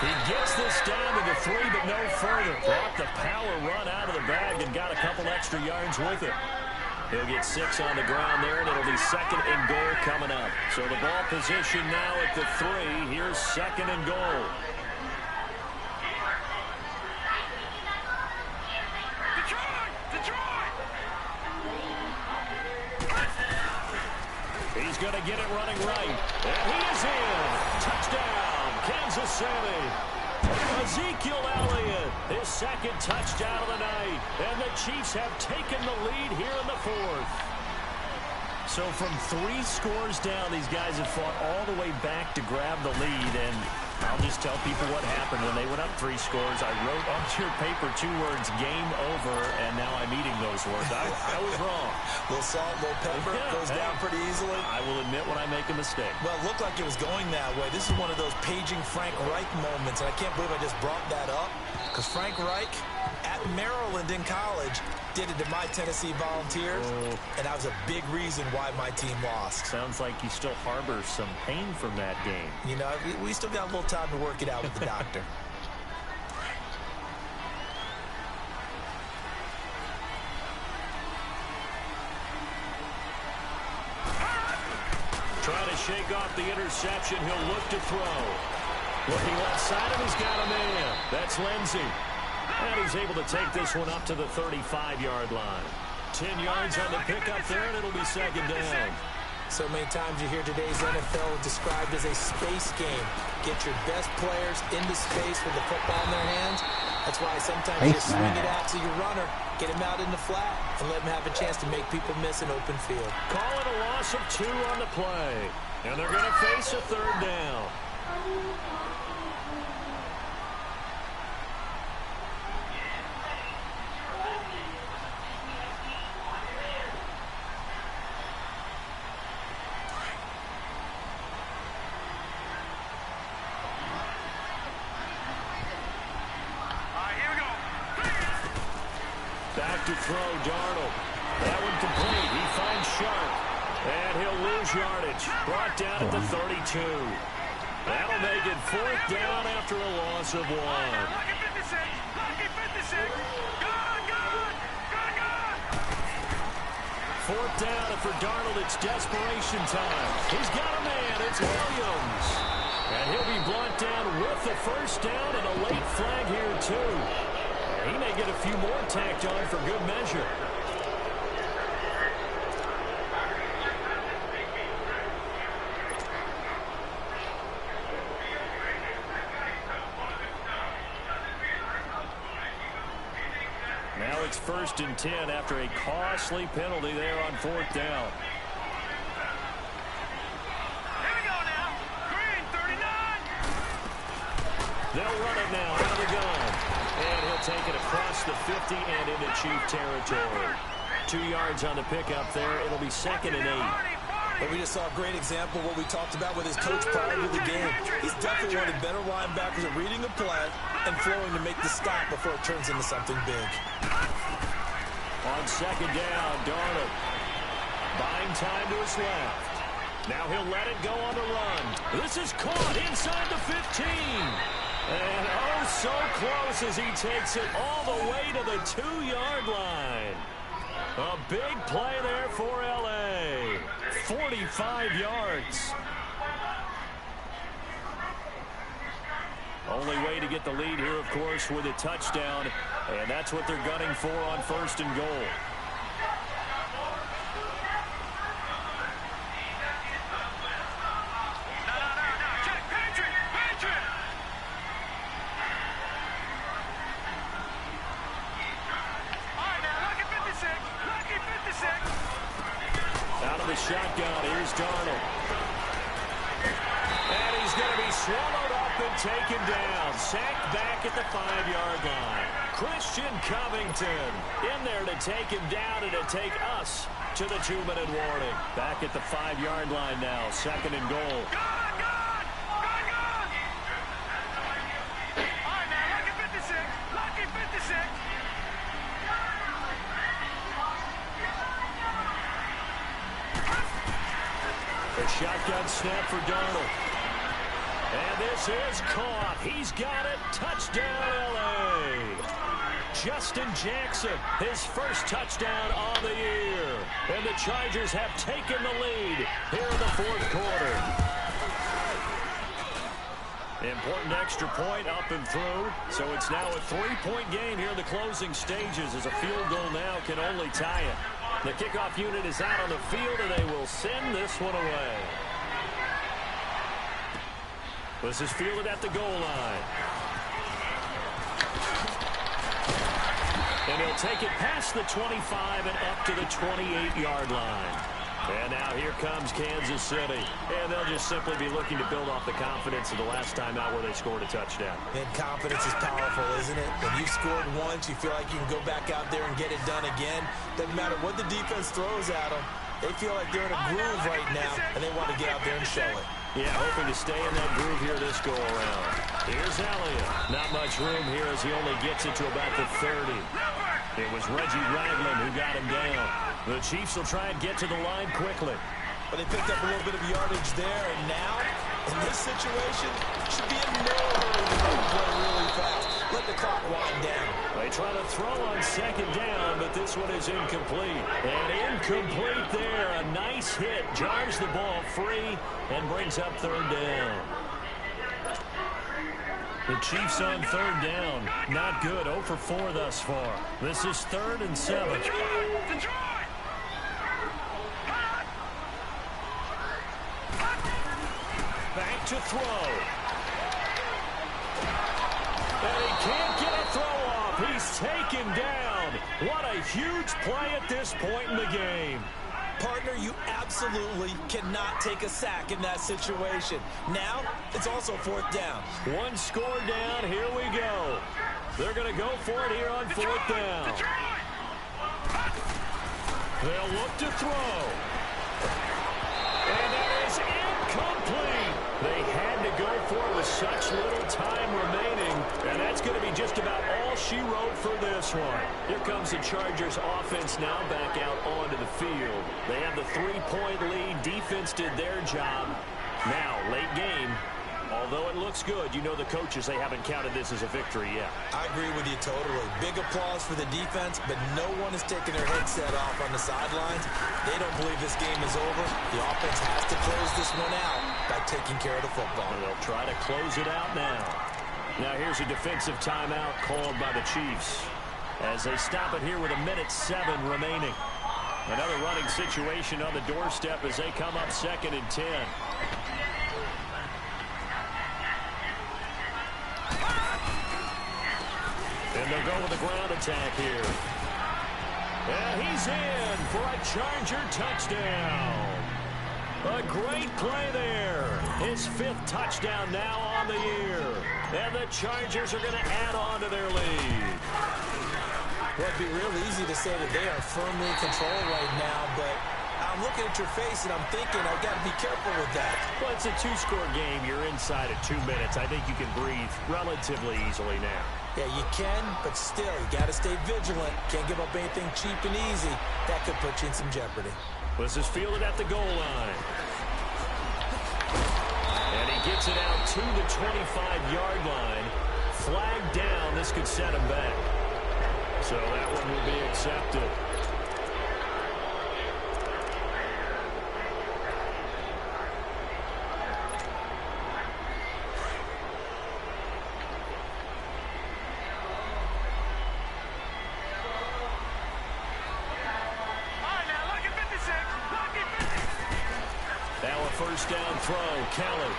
He gets this down to the 3, but no further. Brought the power run out of the bag and got a couple extra yards with it. He'll get 6 on the ground there, and it'll be 2nd and goal coming up. So the ball position now at the 3. Here's 2nd and goal. He's going to get it running right. And he is in. Touchdown, Kansas City. Ezekiel Elliott, his 2nd touchdown of the night. And the Chiefs have taken the lead here in the 4th. So from 3 scores down, these guys have fought all the way back to grab the lead. And I'll just tell people what happened when they went up 3 scores. I wrote onto your paper 2 words, game over, and now I'm eating those words. I was wrong.
A little salt, a little pepper, goes down pretty easily.
I will admit when I make a mistake.
Well, it looked like it was going that way. This is one of those paging Frank Reich moments, and I can't believe I just brought that up, because Frank Reich at Maryland in college did it to my Tennessee Volunteers, and that was a big reason why my team lost.
Sounds like you still harbor some pain from that game.
You know, we still got a little time to work it out with the doctor.
Trying to shake off the interception. He'll look to throw. Looking left side, and he's got a man. That's Lindsey. And he's able to take this one up to the 35-yard line. 10 yards on the pickup there, and it'll be second down.
So many times you hear today's NFL described as a space game. Get your best players into space with the football in their hands. That's why sometimes you swing it out to your runner, get him out in the flat, and let him have a chance to make people miss an open field.
Call it a loss of 2 on the play. And they're going to face a third down. Back to throw, Darnold. That one complete. He finds Sharp. And he'll lose yardage. Brought down at the 32. That'll make it 4th down after a loss of 1.
Lucky 56. Lucky 56. Good, good. Good, good.
4th down, and for Darnold, it's desperation time. He's got a man. It's Williams. And he'll be brought down with the first down and a late flag here, too. He may get a few more tacked on for good measure. Now it's 1st and 10 after a costly penalty there on 4th down.
Here we go now. Green, 39.
They'll run it now out of the gun. And he'll take it across the 50 and into Chief territory. 2 yards on the pickup there. It'll be 2nd and 8.
But we just saw a great example of what we talked about with his coach prior to the game. He's definitely one of the better linebackers at reading a play and flowing to make the stop before it turns into something big.
On 2nd down, Darnold buying time to his left. Now he'll let it go on the run. This is caught inside the 15. And oh, so close as he takes it all the way to the 2-yard line. A big play there for L.A. 45 yards. Only way to get the lead here, of course, with a touchdown. And that's what they're gunning for on 1st and goal. Out of the shotgun, here's Darnold. And he's going to be swallowed up and taken down. Sacked back at the 5-yard line. Christian Covington in there to take him down and to take us to the 2-minute warning. Back at the 5-yard line now, 2nd and goal. A shotgun snap for Darnold. And this is caught. He's got it. Touchdown, L.A. Justin Jackson, his first touchdown on the year. And the Chargers have taken the lead here in the 4th quarter. Important extra point up and through. So it's now a 3-point game here in the closing stages as a field goal now can only tie it. The kickoff unit is out on the field, and they will send this one away. This is fielded at the goal line. And he'll take it past the 25 and up to the 28-yard line. And now here comes Kansas City. And they'll just simply be looking to build off the confidence of the last time out where they scored a touchdown.
And confidence is powerful, isn't it? When you've scored once, you feel like you can go back out there and get it done again. Doesn't matter what the defense throws at them. They feel like they're in a groove right now, and they want to get out there and show it.
Yeah, hoping to stay in that groove here this go-around. Here's Elliott. Not much room here as he only gets it to about the 30. It was Reggie Ragland who got him down. The Chiefs will try and get to the line quickly.
But they picked up a little bit of yardage there, and now, in this situation, should be in no hurry to make the play really fast. Let the clock wind down.
They try to throw on 2nd down, but this one is incomplete. And incomplete there. A nice hit. Jars the ball free and brings up 3rd down. The Chiefs on third down. Not good. 0 for 4 thus far. This is 3rd and 7. Back to throw. And he can't get a throw off. He's taken down. What a huge play at this point in the game.
Partner, you absolutely cannot take a sack in that situation. Now, it's also 4th down.
One score down. Here we go. They're going to go for it here on 4th down. They'll look to throw. And that is incomplete. They had to go for it with such little time remaining. And that's going to be just about all she wrote for this one. Here comes the Chargers offense now back out onto the field. They have the 3-point lead. Defense did their job. Now, late game. Although it looks good, you know the coaches, they haven't counted this as a victory yet.
I agree with you totally. Big applause for the defense, but no one is taking their headset off on the sidelines. They don't believe this game is over. The offense has to close this one out by taking care of the football.
And they'll try to close it out now. Now here's a defensive timeout called by the Chiefs as they stop it here with 1:07 remaining. Another running situation on the doorstep as they come up 2nd and 10. And they'll go with the ground attack here. And he's in for a Charger touchdown. A great play there. His 5th touchdown now on the year. And the Chargers are going to add on to their lead.
Well, it'd be real easy to say that they are firmly in control right now, but I'm looking at your face and I'm thinking I've got to be careful with that.
Well, it's a 2-score game. You're inside of 2 minutes. I think you can breathe relatively easily now.
Yeah, you can, but still, you got to stay vigilant. Can't give up anything cheap and easy. That could put you in some jeopardy.
This is fielded at the goal line. And he gets it out to the 25-yard line. Flag down. This could set him back. So that one will be accepted. First down throw, Kelly.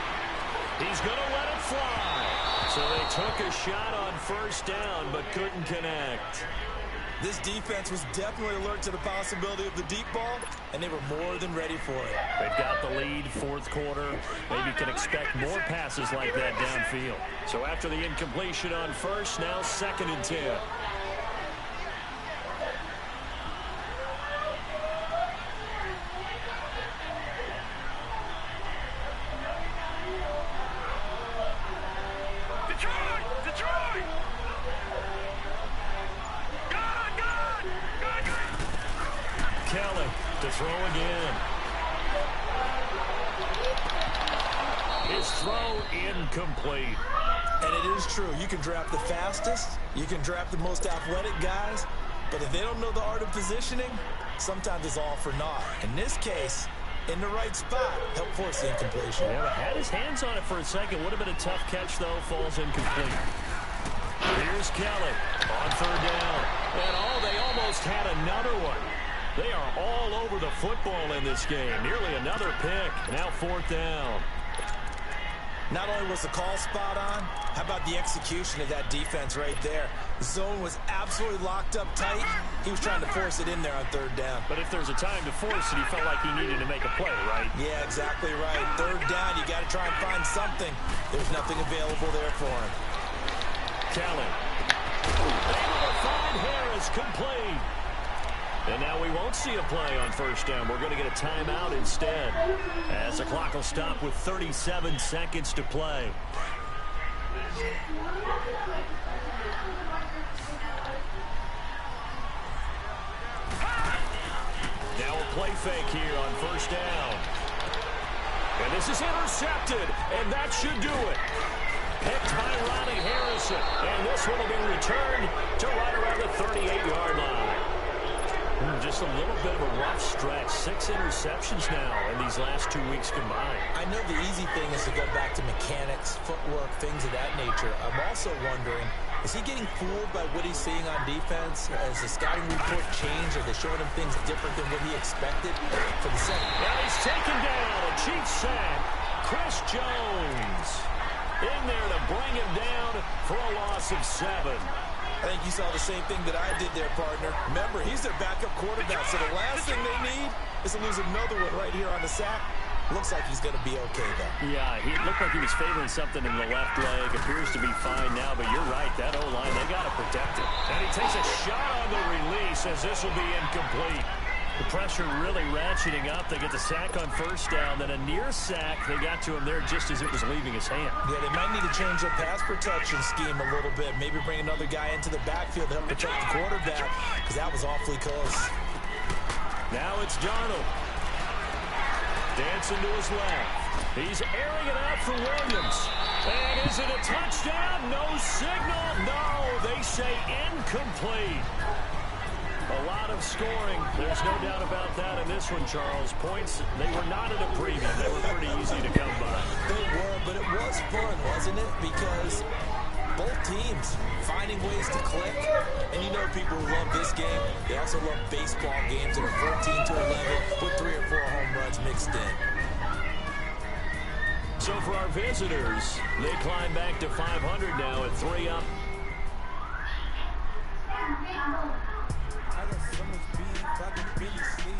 He's going to let it fly. So they took a shot on 1st down, but couldn't connect.
This defense was definitely alert to the possibility of the deep ball, and they were more than ready for it.
They've got the lead, 4th quarter. Maybe can expect more passes like that downfield. So after the incompletion on 1st, now 2nd and 10. Kelly to throw again. His throw incomplete.
And it is true. You can draft the fastest. You can draft the most athletic guys. But if they don't know the art of positioning, sometimes it's all for naught. In this case, in the right spot, help force the incompletion.
Yeah, had his hands on it for a second. Would have been a tough catch, though. Falls incomplete. Here's Kelly on 3rd down. And they almost had another one. They are all over the football in this game. Nearly another pick. Now 4th down.
Not only was the call spot on, how about the execution of that defense right there? The zone was absolutely locked up tight. He was trying to force it in there on 3rd down.
But if there's a time to force it, he felt like he needed to make a play, right?
Yeah, exactly right. 3rd down, you got to try and find something. There's nothing available there for him.
Kelly. Able to find Harris, complete. And now we won't see a play on 1st down. We're going to get a timeout instead, as the clock will stop with 37 seconds to play. Now a play fake here on 1st down. And this is intercepted, and that should do it. Picked by Ronnie Harrison, and this one will be returned to right around the 38-yard line. just a little bit of a rough stretch. 6 interceptions now in these last 2 weeks combined.
I know the easy thing is to go back to mechanics, footwork, things of that nature. I'm also wondering, is he getting fooled by what he's seeing on defense? Has the scouting report changed? Are they showing him things different than what he expected for the second?
Now he's taken down. A Chiefs sack. Chris Jones in there to bring him down for a loss of 7.
I think you saw the same thing that I did there, partner. Remember, he's their backup quarterback, so the last thing they need is to lose another one right here on the sack. Looks like he's going to be okay, though.
Yeah, he looked like he was favoring something in the left leg. Appears to be fine now, but you're right. That O-line, they got to protect it. And he takes a shot on the release as this will be incomplete. The pressure really ratcheting up. They get the sack on first down, then a near sack. They got to him there just as it was leaving his hand.
Yeah, they might need to change their pass protection scheme a little bit. Maybe bring another guy into the backfield to help protect the quarterback, because that was awfully close.
Now it's Darnold. Dancing to his left. He's airing it out for Williams. And is it a touchdown? No signal. No, they say incomplete. A lot of scoring. There's no doubt about that in this one, Charles. Points, they were not in a premium. They were pretty easy to come by.
They were, but it was fun, wasn't it? Because both teams finding ways to click. And you know people who love this game, they also love baseball games that are 14-11 with 3 or 4 home runs mixed in.
So for our visitors, they climb back to 500 now at 3 up.
I got so much beef, I can really sleep.